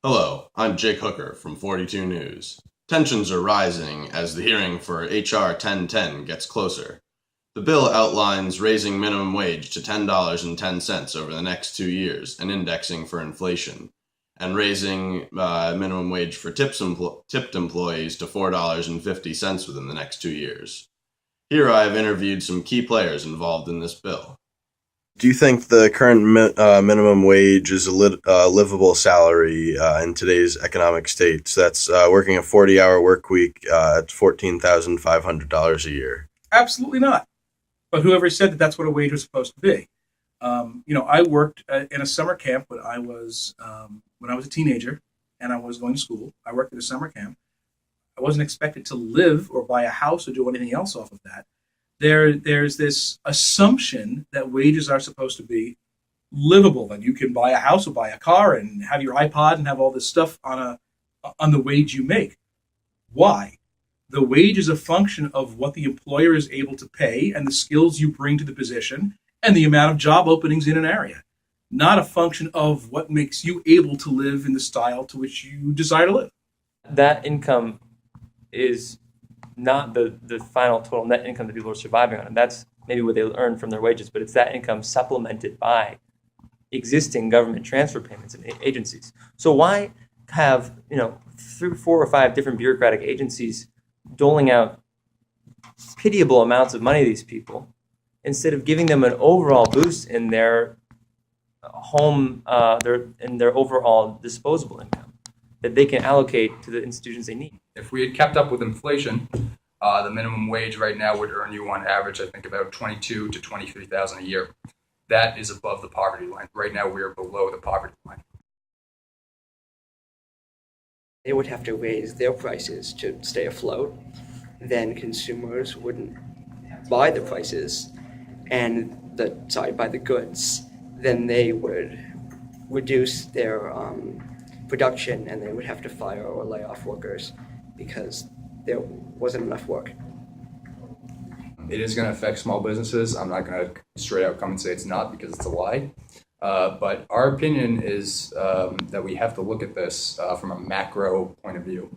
Hello, I'm Jake Hooker from 42 News. Tensions are rising as the hearing for H.R. 1010 gets closer. The bill outlines raising minimum wage to $10.10 over the next 2 years and indexing for inflation, and raising minimum wage for tipped employees to $4.50 within the next 2 years. Here I have interviewed some key players involved in this bill. Do you think the current minimum wage is a livable salary in today's economic state? So that's working a 40-hour work week at $14,500 a year. Absolutely not. But whoever said that that's what a wage was supposed to be. I worked in a summer camp when I was a teenager and I was going to school. I worked at a summer camp. I wasn't expected to live or buy a house or do anything else off of that. There's this assumption that wages are supposed to be livable, that you can buy a house or buy a car and have your iPod and have all this stuff on the wage you make. Why? The wage is a function of what the employer is able to pay and the skills you bring to the position and the amount of job openings in an area, not a function of what makes you able to live in the style to which you desire to live. That income is not the final total net income that people are surviving on. And that's maybe what they earn from their wages, but it's that income supplemented by existing government transfer payments and agencies. So why have, 3, 4, or 5 different bureaucratic agencies doling out pitiable amounts of money to these people instead of giving them an overall boost in their their overall disposable income that they can allocate to the institutions they need? If we had kept up with inflation, the minimum wage right now would earn you on average, I think, about $22,000 to $23,000 a year. That is above the poverty line. Right now, we are below the poverty line. They would have to raise their prices to stay afloat. Then consumers wouldn't buy the prices buy the goods. Then they would reduce their production and they would have to fire or lay off workers because there wasn't enough work. It is going to affect small businesses. I'm not going to straight out come and say it's not because it's a lie. But our opinion is that we have to look at this from a macro point of view.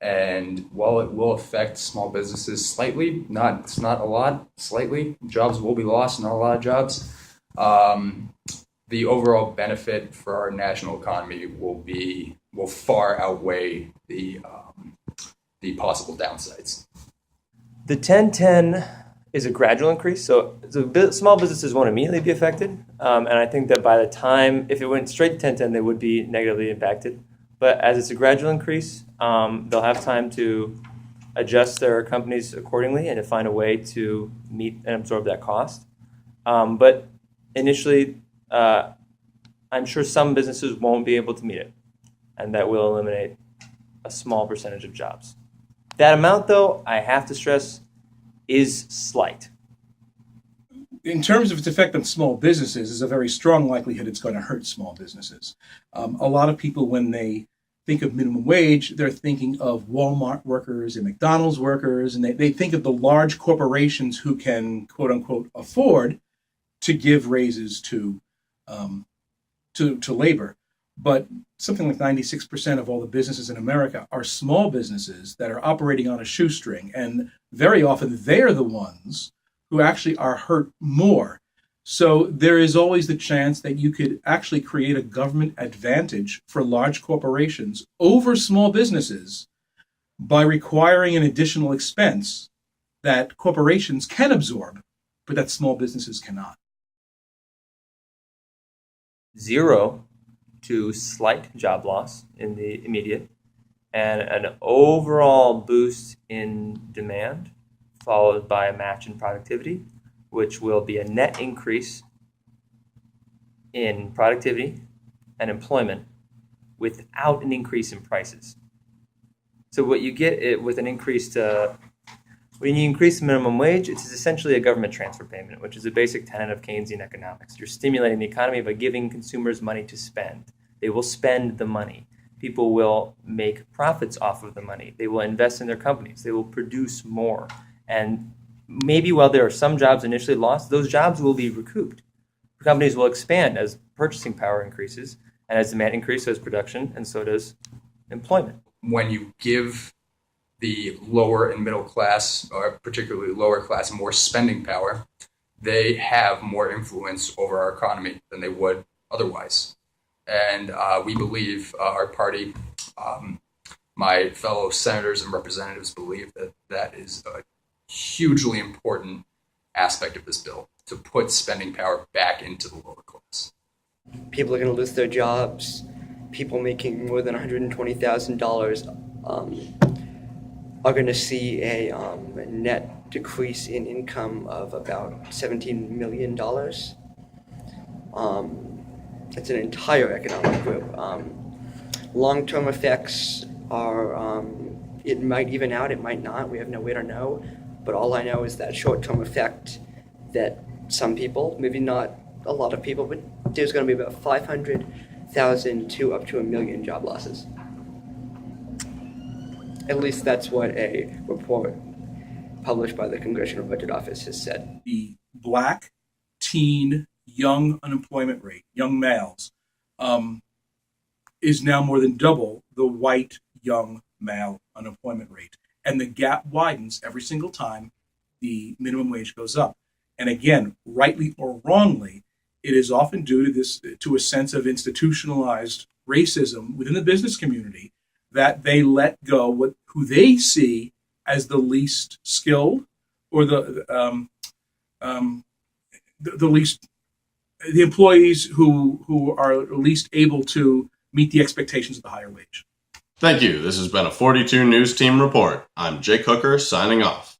And while it will affect small businesses slightly, it's not a lot, slightly, jobs will be lost, not a lot of jobs. The overall benefit for our national economy will far outweigh the possible downsides. The 1010 is a gradual increase, so small businesses won't immediately be affected, and I think that by the time, if it went straight to 1010, they would be negatively impacted. But as it's a gradual increase, they'll have time to adjust their companies accordingly and to find a way to meet and absorb that cost. But initially, I'm sure some businesses won't be able to meet it, and that will eliminate a small percentage of jobs. That amount, though, I have to stress, is slight. In terms of its effect on small businesses, there's a very strong likelihood it's going to hurt small businesses. A lot of people, when they think of minimum wage, they're thinking of Walmart workers and McDonald's workers, and they think of the large corporations who can, quote unquote, afford to give raises to labor. But something like 96% of all the businesses in America are small businesses that are operating on a shoestring. And very often they're the ones who actually are hurt more. So there is always the chance that you could actually create a government advantage for large corporations over small businesses by requiring an additional expense that corporations can absorb, but that small businesses cannot. 0 to slight job loss in the immediate, and an overall boost in demand, followed by a match in productivity, which will be a net increase in productivity and employment without an increase in prices. So what you get with an increase to, when you increase the minimum wage, it's essentially a government transfer payment, which is a basic tenet of Keynesian economics. You're stimulating the economy by giving consumers money to spend. They will spend the money. People will make profits off of the money. They will invest in their companies. They will produce more. And maybe while there are some jobs initially lost, those jobs will be recouped. Companies will expand as purchasing power increases, And as demand increases, so does production, and so does employment. When you give the lower and middle class, or particularly lower class, more spending power, they have more influence over our economy than they would otherwise. And we believe, our party, my fellow senators and representatives believe that that is a hugely important aspect of this bill, to put spending power back into the lower class. People are going to lose their jobs. People making more than $120,000 are going to see a net decrease in income of about $17 million. It's an entire economic group. Long-term effects are, it might even out, it might not. We have no way to know. But all I know is that short-term effect that some people, maybe not a lot of people, but there's going to be about 500,000 to up to 1 million job losses. At least that's what a report published by the Congressional Budget Office has said. The black teen young unemployment rate, young males, is now more than double the white young male unemployment rate. And the gap widens every single time the minimum wage goes up. And again, rightly or wrongly, it is often due to a sense of institutionalized racism within the business community, that they let go who they see as the least skilled, or the employees who are least able to meet the expectations of the higher wage. Thank you. This has been a 42 News Team report. I'm Jake Hooker, signing off.